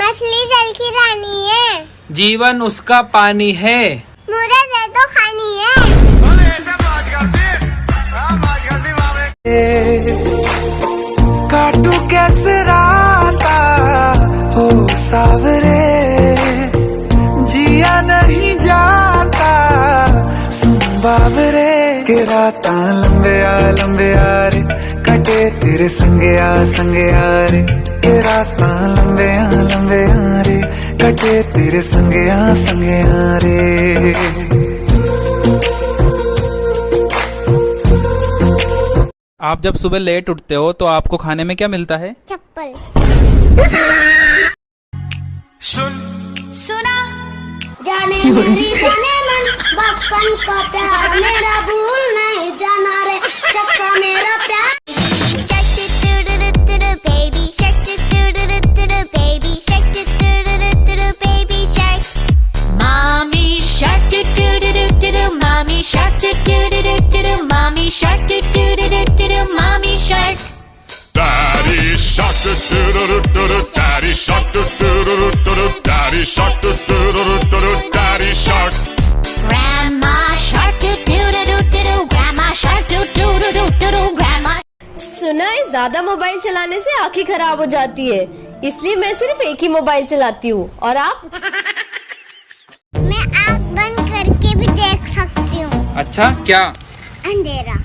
मछली जल की रानी है, जीवन उसका पानी है, मुझे दे दो खानी है। काटू कैसे राता हो सावरे, जिया नहीं जाता सुन बावरे के राता लंबे आ रे, कटे तेरे संगे आ रे के राता लंबे आ रे, कटे तेरे संगे आ रे। आप जब सुबह लेट उठते हो तो आपको खाने में क्या मिलता है? चप्पल। सुना जाने मेरी जाने मन, बचपन का प्यार मेरा भूल नहीं जाना रे, चस्सा मेरा प्यार। Baby shark, baby shark, baby shark. Mommy shark do do do do do do, mommy shark do do do do do do, mommy shark do do do do do do, mommy shark. Daddy shark do do do do do, daddy shark do do do do do, daddy shark do do do do do, daddy shark. Grandma shark do do do do do do, grandma shark do do do do do do, grandma. सुना है ज्यादा mobile चलाने से आंखें खराब हो जाती है, इसलिए मैं सिर्फ एक ही मोबाइल चलाती हूँ। और आप? मैं आँख बंद करके भी देख सकती हूँ। अच्छा, क्या? अंधेरा।